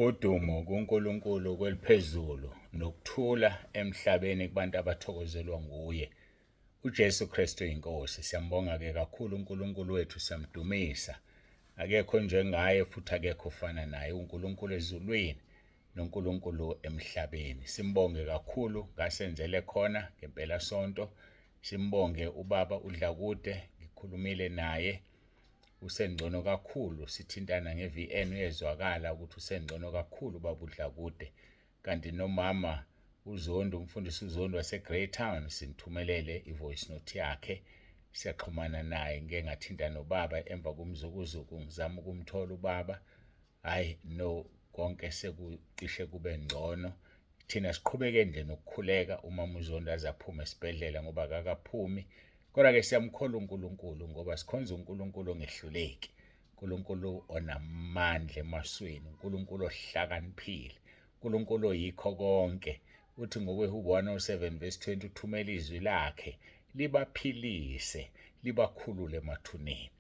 Udumo kuNkulunkulu kweliphezulu nokuthula emhlabeni kubantu abathokozelwa nguye. UJesu Kristu inkosi. Siyambonga-ke kakhulu uNkulunkulu wethu, siyamdumisa. Akekho njengaye futhi akekho ofana naye. uNkulunkulu ezulwini noNkulunkulu emhlabeni. Simbonge kakhulu ngasenzele khona ngempelasonto. Simbonge ubaba uDlakude, ngikhulumile naye. Usengcono kakhulu, sithintana nge-VN uyezwakala ukuthi usengcono kakhulu ubaba uDlakude. Kanti nomama uZondi, umfundisi uZondi waseGreytown, simthumelele i-voice note yakhe. Siyaxhumana naye, ngike ngathinta nobaba emva komzukuzuku ngizama ukumthola ubaba. Hhayi no, konke sekucishe kube ngcono. Thina siqhubeke nje nokukhuleka umama uZondi aze aphume esibhedlela ngoba akakaphumi. Kodwa-ke siyamkholwa uNkulunkulu ngoba sikhonza uNkulunkulu ongehluleki, uNkulunkulu onamandla emasweni, uNkulunkulu ohlakaniphile, uNkulunkulu oyikho konke. Uthi ngokweHubo 107 verse 20 uthumela izwi lakhe libaphilise, libakhulule emathuneni.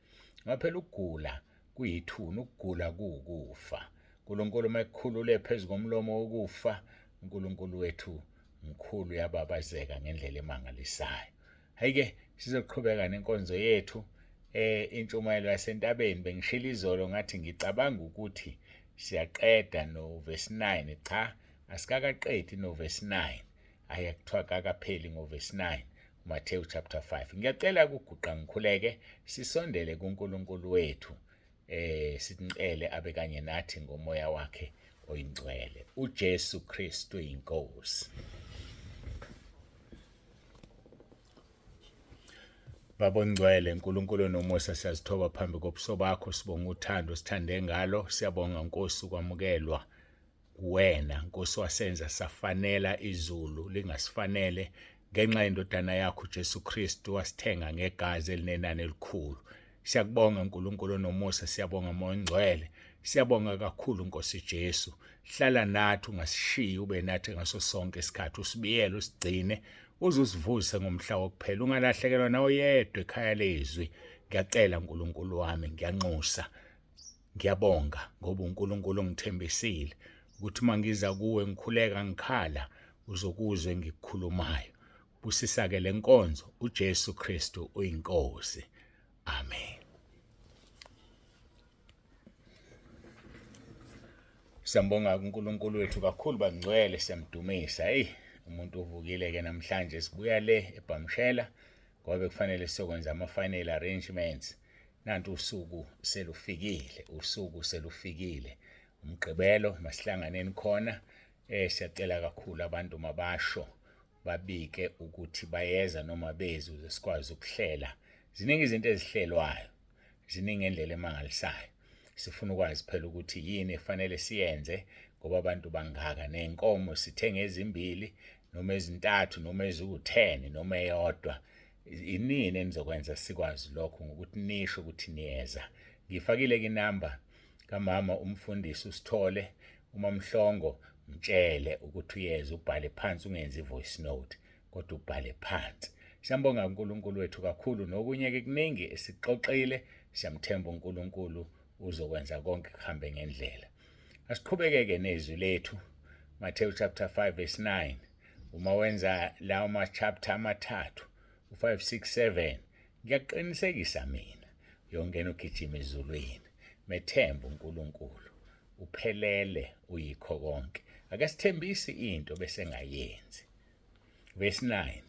Ngaphela ukugula kuyithuna, ukugula kuwukufa. uNkulunkulu ekukhulule phezu komlomo wokufa, uNkulunkulu wethu mkhulu, uyababazeka ngendlela emangalisayo. Hayi-ke sizoqhubeka nenkonzo yethu. Intshumayelo yasentabeni bengishilo izolo ngathi ngicabanga ukuthi siyaqeda no-verse 9. Cha, asikakaqedi no-verse 9. Hhayi, kuthiwa kakapheli ngo-verse 9, Matthew chapter 5. Ngiyacela ukuguqa ngikhuleke, sisondele kuNkulunkulu wethu, simcele abe kanye nathi ngomoya wakhe oyingcwele. uJesu Kristu inkosi. Baba ongcwele, uNkulunkulu nomusa, siyazithoba phambi kobuso bakho, sibonga uthando sithande ngalo. Siyabonga Nkosi ukwamukelwa kuwena, Nkosi wasenza safanela izulu lingasifanele ngenxa yendodana yakho uJesu Kristu, wasithenga ngegazi elinenani elikhulu. Siyakubonga uNkulunkulu nomusa, siyabonga Moya Ongcwele, siyabonga kakhulu Nkosi Jesu. Hlala nathi, ungasishiyi, ube nathi ngaso sonke isikhathi, usibiyele, usigcine, uze usivuse ngomhla wokuphela, ungalahlekelwa nawe yedwa ekhaya lezwi. Ngiyacela uNkulunkulu wami, ngiyanxusa, ngiyabonga ngoba uNkulunkulu ongithembisile ukuthi uma ngiza kuwe ngikhuleka ngikhala uzokuzwa engikukhulumayo. Busisa-ke le nkonzo, uJesu Kristu uyinkosi. Amen. Siyambonga uNkulunkulu wethu kakhulu bangcwele, siyamdumisa. Umuntu uvukile-ke namhlanje, sibuya le eBhamshela ngoba bekufanele siyokwenza ama-final arrangements. Nanti usuku selufikile, umgqibelo masihlanganeni khona. Siyacela kakhulu abantu mabasho babike ukuthi bayeza noma bezi ukuze sikwazi ukuhlela. Ziningi izinto ezihlelwayo, ziningi indlela emangalisayo. Sifuna ukwazi phela ukuthi yini efanele siyenze ngoba abantu bangaka, nenkomo sithenge ezimbili noma ezintathu noma eziwu-10 noma eyodwa. Inini enizokwenza sikwazi lokho ngokuthi nisho ukuthi niyeza. Ngifakile-ke inamba kamama umfundisi uSithole uMamhlongo, mtshele ukuthi uyeza, ubhale phansi, ungenzi i-voice note kodwa ubhale phansi. Siyambonga uNkulunkulu wethu kakhulu, nokunye-ke kuningi esikuxoxile. Siyamthemba uNkulunkulu uzokwenza konke kuhambe ngendlela. Asiqhubeke-ke nezwi lethu, Matthew chapter 5 verse 9. Uma wenza lawo ma-chapter amathathu, u-5, 6, 7, ngiyakuqinisekisa mina yongena ugijima ezulwini. Methemba uNkulunkulu, uphelele, uyikho konke. Ake sithembise into bese ngayenzi. Verse 9.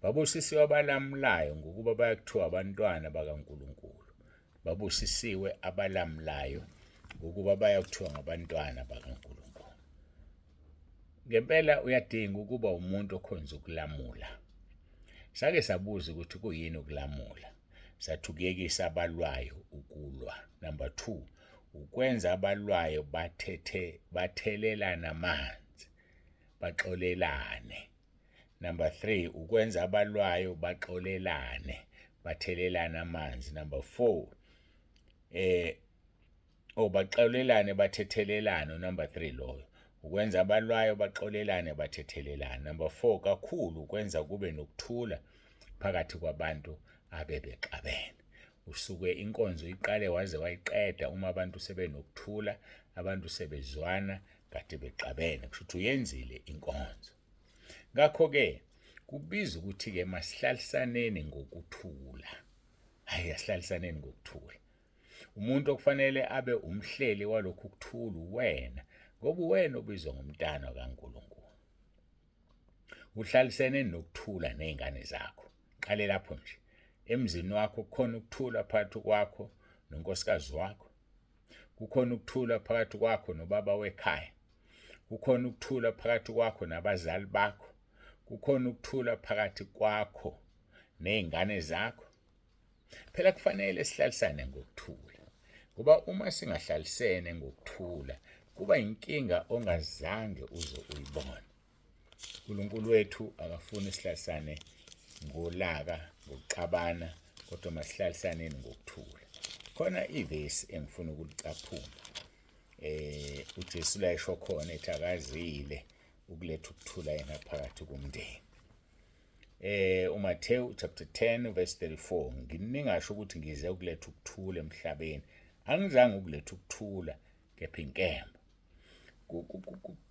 Babusisiwe abalamulayo ngokuba bayakuthiwa abantwana bakaNkulunkulu. Babusisiwe abalamulayo ngokuba bayakuthiwa ngabantwana bakaNkulunkulu. Ngempela uyadinga ukuba umuntu okhonza ukulamula. Sake sabuza ukuthi kuyini ukulamula. Sathi ukuyekisa abalwayo ukulwa. Number 2, ukwenza abalwayo bathelelana amanzi, baxolelane. Number 3, ukwenza abalwayo baxolelane, bathelelana amanzi. Number 4, baxolelane bathethelelane. Number 3 loyo. Ukwenza abalwayo baxolelane bathethelelane. Number 4, kakhulu ukwenza kube nokuthula phakathi kwabantu abebexabene. usuke inkonzo iqale waze wayiqeda uma abantu sebenokuthula, abantu sebezwana kade bexabene, kusho ukuthi uyenzile inkonzo. Ngakho-ke kubiza ukuthi-ke masihlalisaneni ngokuthula, hhayi asihlalisaneni ngokuthula. Umuntu okufanele abe umhleli walokhu kuthula uwena, ngoba uwena obizwa ngomntana kaNkulunkulu. Uhlalisene nokuthula nezingane zakho. Qale lapho nje. Emzini wakho kukhona ukuthula phakathi kwakho nonkosikazi wakho. Kukhona ukuthula phakathi kwakho nobaba wekhaya. Kukhona ukuthula phakathi kwakho nabazali bakho. Kukhona ukuthula phakathi kwakho nezingane zakho. Phela kufanele sihlalisane ngokuthula. Ngoba uma singahlalisene ngokuthula, kuba inkinga ongazange uze uyibone. uNkulunkulu wethu akafuni sihlalisane ngolaka, ngokuxabana, kodwa masihlalisaneni ngokuthula. Khona ivesi engifuna ukulicaphuna. uJesu la esho khona ethi akazile ukuletha ukuthula yena phakathi komndeni. uMathewu chapter 10 verse 34, nginingasho ukuthi ngize ukuletha ukuthula emhlabeni. Angizange ukuletha ukuthula, kepha inkemba.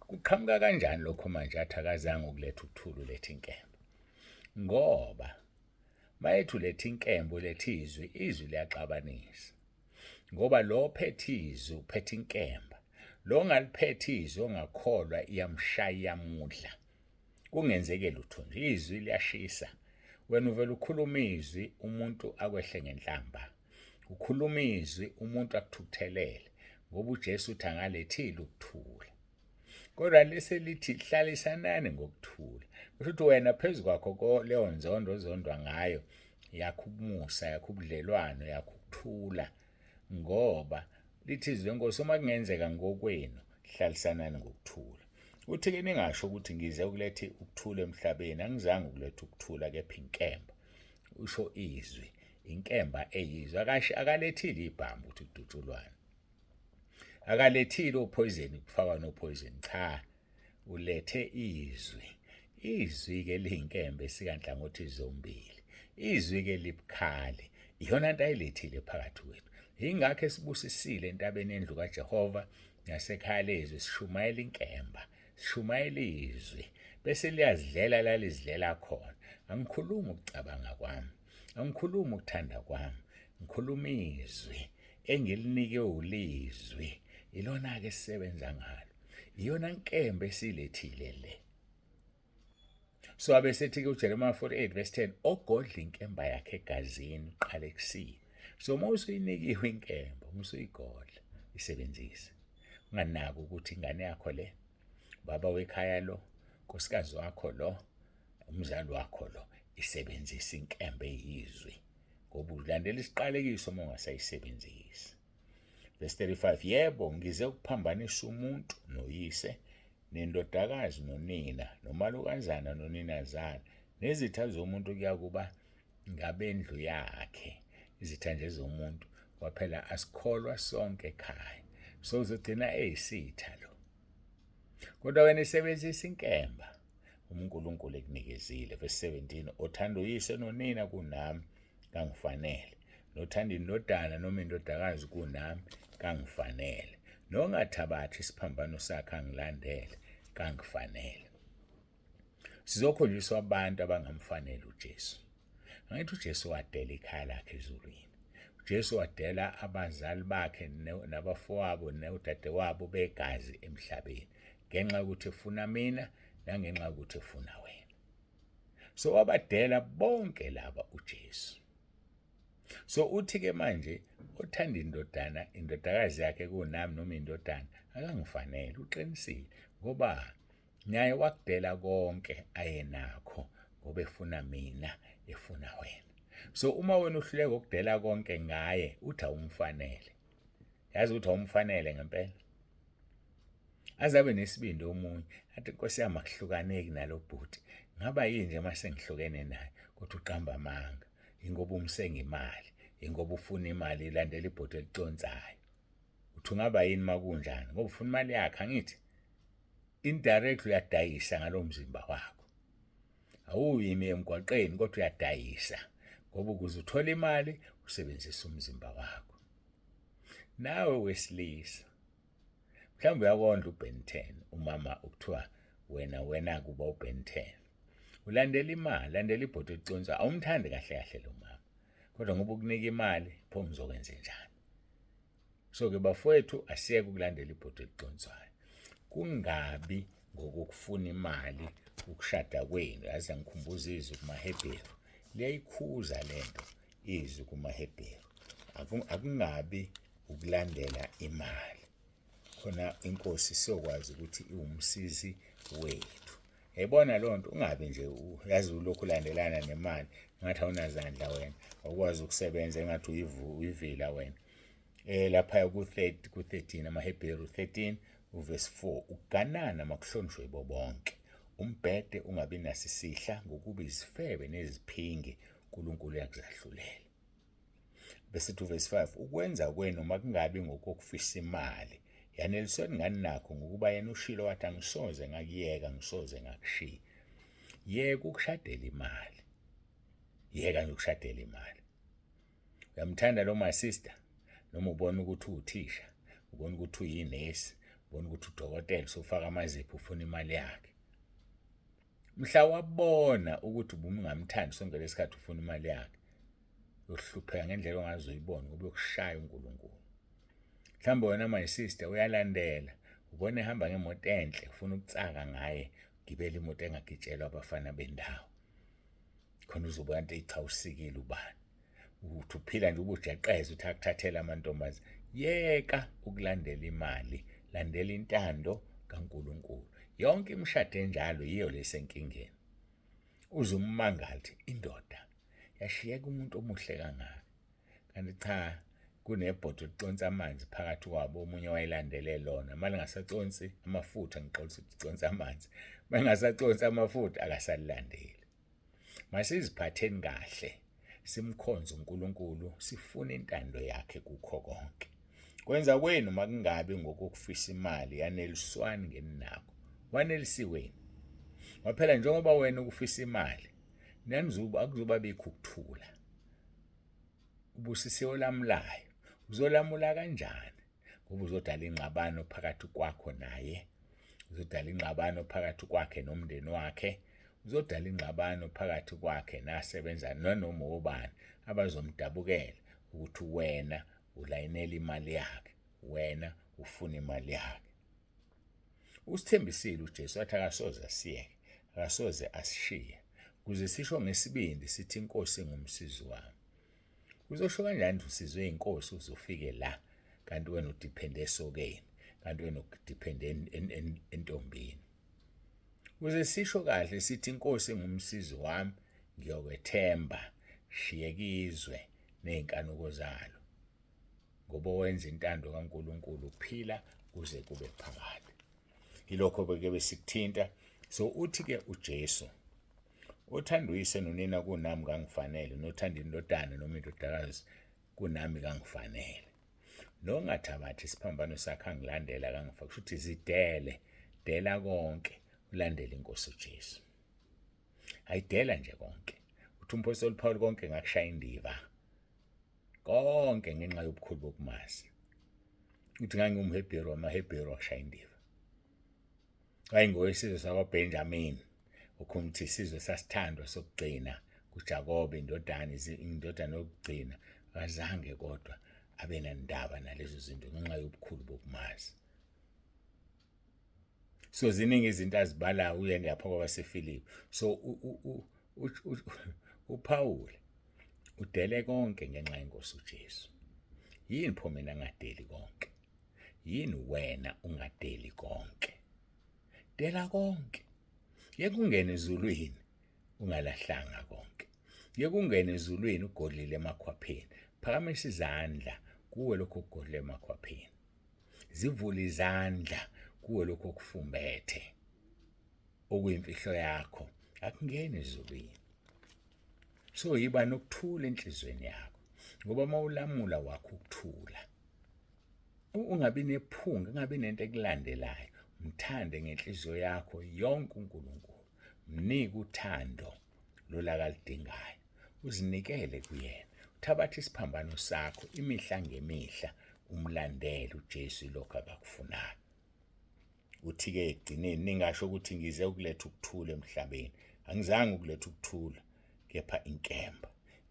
Kuqhamuka kanjani lokho manje athi akazange ukuletha ukuthula uletha inkemba? Ngoba mayethi uletha inkemba uletha izwi liyaxabanisa. Ngoba lo ophethe izwi uphethe inkemba. Lo ongaliphethe izwi ongakholwa iyamshaya iyamudla. Kungenzeke lutho nje, izwi liyashisa. Wena uvela ukhuluma izwi umuntu akwehle ngenhlamba. Ukhuluma izwi umuntu akuthukuthelele, ngoba uJesu uthi angalethile ukuthula. Kodwa lese lithi hlalisanani ngokuthula. Kusho ukuthi wena phezu kwakho leyo nzondo ozondwa ngayo yakho ubumusa, yakho ubudlelwano, yakho ukuthula. Ngoba lithi izwi lenkosi uma kungenzeka ngokwenu hlalisanani ngokuthula. Uthi-ke ningasho ukuthi ngize ukuletha ukuthula emhlabeni. Angizange ukuletha ukuthula, kepha inkemba. Usho izwi, inkemba eyizwi. Akalethile ibhambu ukuthi kudutshulwane. Akalethile ophoyizeni kufakwa nophoyizeni. Cha, ulethe izwi. Izwi-ke liyinkemba esikanhlangothi zombili. Izwi-ke libukhali. Iyona nto ayilethile phakathi kwethu. Yingakho esibusisile entabeni yendlu kaJehova nasekhaya lezwi sishumayela inkemba, sishumayela izwi, bese liyazidlela la lizidlela khona. Angikhulumi ukucabanga kwami, angikhulumi ukuthanda kwami, ngikhuluma izwi engilinike ulizwi. Ilona-ke sisebenza ngalo. Iyona nkemba esilethile le. So abesethi-ke uJeremiah 48 verse 10, ogodla inkemba yakhe egazini uqala ekusile. So uma usuyinikiwe inkemba, uma usuyigodla, isebenzise. Unganaki ukuthi ingane yakho le, baba wekhaya lo, nkosikazi wakho lo, umzali wakho lo, isebenzisa inkemba eyizwi. Ngoba ulandela isiqalekiso uma ungasayisebenzisi. Verse 35, yebo ngize ukuphambanisa umuntu noyise, nendodakazi nonina, nomalukazana noninazana, nezitha zomuntu kuyakuba ngabendlu yakhe. Izitha nje zomuntu, kwaphela asikholwa sonke ekhaya. So uzogcina eyisitha lo. Kodwa wena isebenzisa inkemba uNkulunkulu ekunikezile. Verse 17, othanda uyise nonina kunami kangifanele, nothanda indodana noma indodakazi kunami kangifanele, nongathabathi isiphambano sakhe angilandele kangifanele. Sizokhonjiswa abantu abangamfanele uJesu. Angithi uJesu wadela ikhaya lakhe ezulwini. uJesu wadela abazali bakhe nabafowabo nodadewabo begazi emhlabeni, ngenxa yokuthi efuna mina nangenxa yokuthi efuna wena. So wabadela bonke laba uJesu. So uthi-ke manje othanda indodakazi yakhe kunami noma indodana akangifanele, uqinisile, ngoba naye wakudela konke ayenakho ngoba efuna mina, efuna wena. So uma wena uhluleka ukudela konke ngaye, uthi awumfanele. Yazi ukuthi awumfanele ngempela. Azabe nesibindi omunye, athi Nkosi yami akuhlukaneki nalo bhuti. Ngaba yini nje mase ngihlukene naye, kodwa uqamba amanga. Ingoba umsenga imali, ingoba ufuna imali ilandela ibhuti eliconsayo. Uthi ungaba yini makunjani? Ngoba ufuna imali yakhe, angithi? Indirectly uyadayisa ngalo mzimba wakho. Awuyimi emgwaqeni kodwa uyadayisa. Ngoba ukuze uthole imali usebenzisa umzimba wakho. Nawe wesilisa mhlawumbe uyakondla uBen 10 umama ukuthiwa wena kuba uBen 10 ulandela imali, landela ibhodo eliconsa, awumthandi kahle kahle lo mama, kodwa ngoba ukunika imali pho ngizokwenza njani? So ke bafowethu, asiyeke ukulandela ibhodo eliconsayo. Kungabi ngokufuna imali ukushada kwenu. Yazi ngikhumbuza izwi kumaHebheru, liyayikhuza lento izwi kumaHebheru. Akungabi ukulandela imali, khona inkosi siyokwazi ukuthi iwumsizi wethu. Yayibona loo nto, ungabi nje yazi ulokhu ulandelana nemali ngathi awunazandla wena, awukwazi ukusebenza engathi uyivila wena. Lapha ku-13 amaHebheru 13 uverse 4, ukuganana makuhlonishwe yibo bonke, umbhede ungabi nasisihla ngokuba izifebe neziphingi uNkulunkulu uyakuzahlulela. Bese uverse 5, ukwenza kwenu makungabi ngokufisa imali, yanelisweni ngani nakho ngokuba yena ushilo wathi angisoze ngakuyeka, ngisoze ngakushiya. Yeka ukushadela imali, yeka nje ukushadela imali. Uyamthanda lo my sister, noma ubona ukuthi uthisha, ubona ukuthi uyinesi, ubona ukuthi udokotela, sofaka amazipho ufuna imali yakhe. Mhla wabona ukuthi ubungamthandi sonke lesikhathi ufuna imali yakhe, uyohlupheka ngendlela ongazoyibona ngoba uyokushaya uNkulunkulu. Mhlawumbe wena my sister uyalandela, ubona ehamba ngemoto enhle, ufuna ukutsaka ngaye, gibela imoto engagitshelwa abafana bendawo. Khona uzobona into cha usikile ubani. Uthi uphila nje ubujeqeza uthi akuthathela amantombazane. Yeka ukulandela imali, landela intando kaNkulunkulu. Yonke imishado enjalo yiyo lesenkingeni. Uzummangali indoda yashiyeka umuntu omuhle kangaka, kanti cha kunebhodo eliconsa amanzi phakathi kwabo, omunye wayelandele lona. Manje ngasaconsi amafutha, ngixolisa ukuthi iconsa amanzi, manje ngasaconsi amafutha akasalilandeli. Masiziphatheni kahle, simkhonze uNkulunkulu, sifune intando yakhe kukho konke. Kwenza kwenu makungabi ngokufisa imali, yaneliswani ngeni nakho. Wanelisiweni waphela njengoba wena ukufisa imali, nanizuba akuzoba bikho ukuthula. Ubusisiwe olamulayo uzolamula kanjani? Ngoba uzodala ingxabano phakathi kwakho naye, uzodala ingxabano phakathi kwakhe nomndeni wakhe, uzodala ingxabano phakathi kwakhe nasebenza nanoma obani abazomdabukela ukuthi wena ulayinela imali yakhe, wena ufuna imali yakhe. Usithembisile uJesu wathi akasoze asiyeke, akasoze asishiye, ukuze sisho ngesibindi sithi inkosi ingumsizi wami. Uzosho kanjani usizwe inkosi uzofike la, kanti wena udiphende esokeni, kanti wena udiphende entombini? Ukuze sisho kahle sithi inkosi ingumsizi wami, ngiyokwethemba, shiyekizwe ney'nkanuko zalo, ngoba wenza intando kaNkulunkulu uphila kuze kube phakade. Yilokho-ke besikuthinta. So uthi-ke uJesu, othanda uyise nonina kunami kangifanele, nothanda indodana noma indodakazi kunami kangifanele. Nongathabathi isiphambano sakhe angilandela kangifa, kusho ukuthi zidele, dela konke ulandele inkosi uJesu. Ayidela nje konke. Uthi umpostoli Paul konke ngakushaya indiva, konke ngenxa yobukhulu bokumazi. Uthi ngangiwumHebheru wamaHebheru wakushaya indiva. Wayengowesizwe sakwaBenjamini, ukhuluma ukuthi isizwe sasithandwa sokugcina kuJakobe indodana yokugcina, akazange kodwa abe nandaba nalezo zinto ngenxa yobukhulu bokumazi. So ziningi izinto azibalayo uye ngapha kwabaseFilipi. So uPaul udele konke ngenxa yenkosi uJesu. Yini pho mina ngadeli konke? Yini wena ungadeli konke? Dela konke. Yeke ungene ezulwini ungalahlanga konke. Yeke ungene ezulwini ugodlile emakhwapheni. Phakamisa izandla kuwe lokho kugodle emakhwapheni. Zivule izandla kuwe lokho kufumbethe okuyimfihlo yakho, akungeni ezulwini. So yiba nokuthula enhlizweni yakho, ngoba mawulamula wakho ukuthula. Ungabi nephunga, ungabi nento ekulandelayo. Mthande ngenhliziyo yakho yonke uNkulunkulu. Mnike uthando lolakalidingayo. Uzinikele kuyena. thabatha isiphambano sakho imihla ngemihla umlandele uJesu lokho akakufunayo. Uthi-ke egcineni ningasho ukuthi ngize ukuletha ukuthula emhlabeni. Angizange ukuletha ukuthula, kepha inkemba.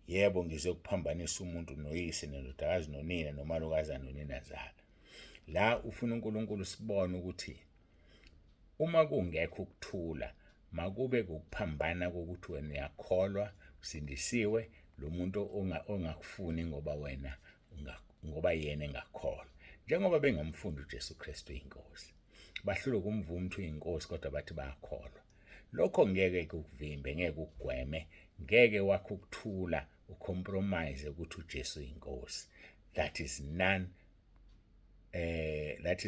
Yebo, ngize ukuphambanisa umuntu noyise nendodakazi nonina nomalokazana noninazala. La ufuna uNkulunkulu sibone ukuthi uma kungekho ukuthula, makube ukuphambana kokuthi wena uyakholwa, usindisiwe, lo muntu ongakufuni ngoba yena engakholwa. Njengoba bengamfundi uJesu Kristu inkosi. Bahlule kumvuma ukuthi uyinkosi kodwa bathi bayakholwa. Lokho ngeke kukuvimbe, ngeke kugweme, ngeke wakho ukuthula ucompromise ukuthi uJesu inkosi. That is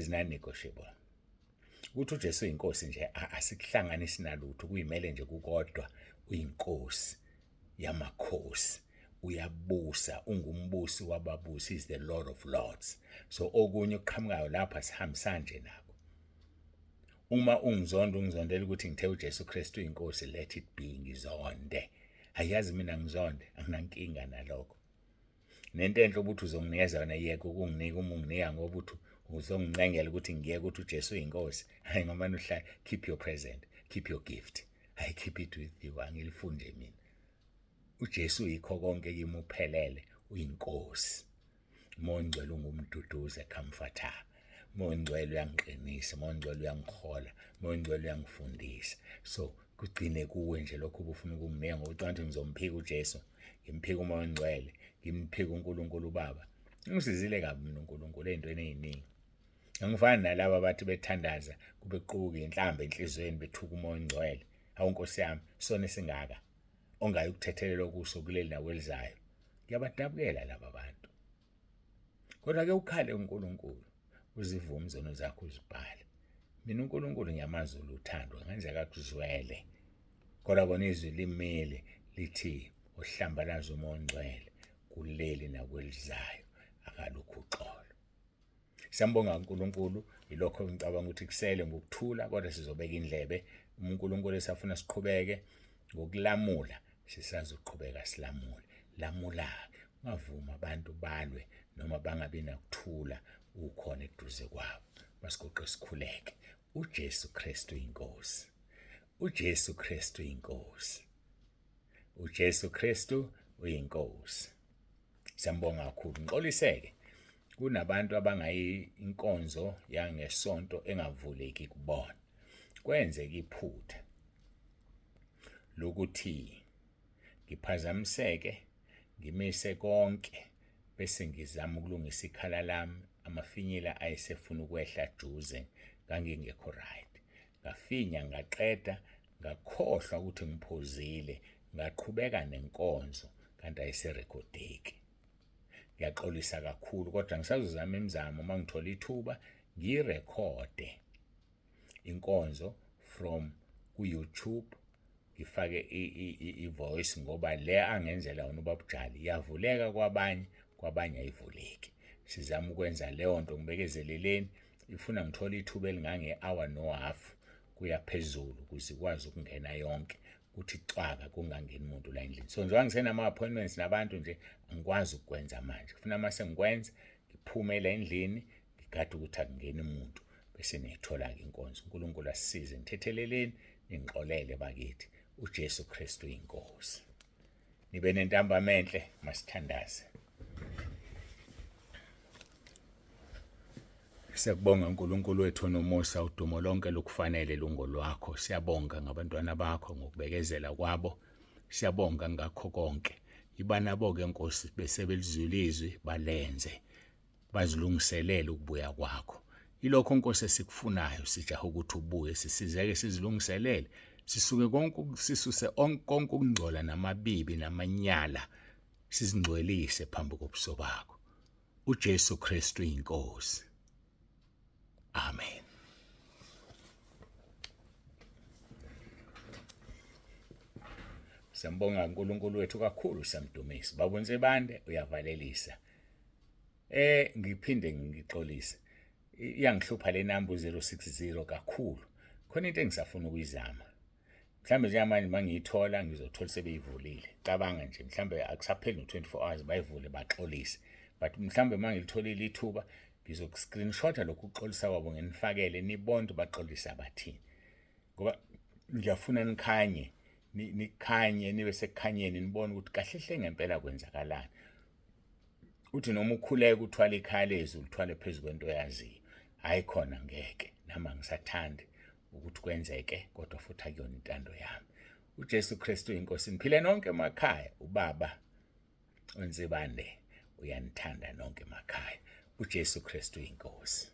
non-negotiable. Ukuthi uJesu inkosi nje asikuhlanganisi nalutho, kuyimele nje kukodwa uyinkosi yamakhosi. Uyabusa, ungumbusi wababusi, is the Lord of Lords. So okunye okuqhamukayo lapha sihambisana nje nako. Uma ungizondela ukuthi ngithe uJesu Kristu inkosi, let it be, ngizonde. Ayazi mina ngizonde, anginankinga nalokho. Nento enhle ukuthi uzonginikeza yona, yeke ukunginika uma unginika ngoba uthi uzongincengela ukuthi ngiyeke ukuthi uJesu inkosi. Hayi ngomane uhlala, keep your present, keep your gift. I keep it with you, angilifunde mina. uJesu yikho konke kimi uphelele, uyinkosi. Mongcwele ungumduduze, comforter. Mongcwele uyangiqinisa, mongcwele uyangihola, mongcwele uyangifundisa. So kugcine kuwe nje lokho ubufuna ukunginika ngokuthi kanti ngizomphika uJesu, ngimphika uMoya oNgcwele, ngimphika uNkulunkulu uBaba. Ngisizile kabi mina uNkulunkulu ezintweni eziningi. Angifani nalabo abathi bethandaza kube kuquka inhlamba enhlizweni bethuka uMoya oNgcwele. Hawu Nkosi yami, sona singaka ongayi ukuthethelela okuso kuleli nakwelizayo. Ngiyabadabukela laba bantu. Kodwa ke ukhale uNkulunkulu, uzivume izono zakho uzibhale. Mina uNkulunkulu ngiyamazulu uthando, ngenzeka kuzwele. Kodwa kona izwi limile lithi uhlambalaza uMoya oNgcwele kuleli nakwelizayo akalukho uxolo. Siyambonga uNkulunkulu, ilokho ngicabanga ukuthi kusele ngokuthula, kodwa sizobeka indlebe. uNkulunkulu esafuna siqhubeke ngokulamula, sisazi uqhubeka silamule. Lamula, ungavuma abantu balwe noma bangabi nakuthula ukhona eduze kwabo. Masigoqe sikhuleke. uJesu Kristu inkosi. uJesu Kristu inkosi. uJesu Kristu uyinkosi. Siyambonga kakhulu. Ngixoliseke kunabantu abangayi inkonzo yangesonto engavuleki kubona. Kwenzeka iphutha lokuthi ngiphazamiseke, ngimise konke bese ngizama ukulungisa ikhala lami, amafinyila ayesefuna ukwehla juze, ngangingekho right. Ngafinya, ngaqeda, ngakhohlwa ukuthi ngiphuzile, ngaqhubeka nenkonzo kanti ayiserekhodeki. Ngiyaxolisa kakhulu, kodwa ngisazozama imizamo uma ngithola ithuba ngirekhode inkonzo from ku-YouTube, ngifake i-voice ngoba le angenzela yona ubaba uJali iyavuleka kwabanye ayivuleki. Sizama ukwenza leyo nto, ngibekezeleleni. Ifuna ngithola ithuba elingange-hour no-half kuya phezulu ukuze ikwazi ukungena yonke, kuthi cwaka kungangeni umuntu la endlini. So njengoba ngisenama-appointments nabantu nje, angikwazi ukukwenza manje. Kufuna mase ngikwenza, ngiphume la endlini, ngigade ukuthi akungeni umuntu, bese niyithola-ke inkonzo. uNkulunkulu asisize, nithetheleleni, ningixolele bakithi. uJesu Kristu inkosi. Nibe nentambama enhle, masithandaze. Siyakubonga uNkulunkulu wethu onomusa, udumo lonke lukufanele lungolwakho. Siyabonga ngabantwana bakho ngokubekezela kwabo. Siyabonga ngakho konke. Ibanabo-ke Nkosi besebelizwile izwi balenze, bazilungiselele ukubuya kwakho. Ilokho Nkosi esikufunayo, sijaha ukuthi ubuye, sisizeke sizilungiselele, sisuse konke ukungcola namabibi namanyala, sizingcwelise phambi kobuso bakho. uJesu Kristu inkosi. Amen. Siyambonga uNkulunkulu wethu kakhulu, siyamdumisa. Baba Nsebande uyavalelisa. Ngiphinde ngixolise. Iyangihlupha le number 060 kakhulu. Khona into engisafuna ukuyizama. Mhlambe njengamanje mangiyithola ngizothola sebeyivulile. Cabanga nje mhlambe akusapheli no-24 hours bayivule baxolise. But mhlambe mangilitholile ithuba ngizoku-screenshot-a lokhu ukuxolisa kwabo nginifakele nibone baxolisa bathini. Ngoba ngiyafuna nikhanye, nikhanye nibe sekukhanyeni nibone ukuthi kahle hle ngempela kwenzakalani. Uthi noma ukhuleka uthwala ikhalezi ulithwale phezu kwento oyaziyo. Hayi khona ngeke, nami angisathandi ukuthi kwenzeke kodwa futhi akuyona intando yami. uJesu Kristu inkosi niphile nonke emakhaya. Ubaba uNzibande uyanithanda nonke emakhaya. uJesu Kristu inkosi.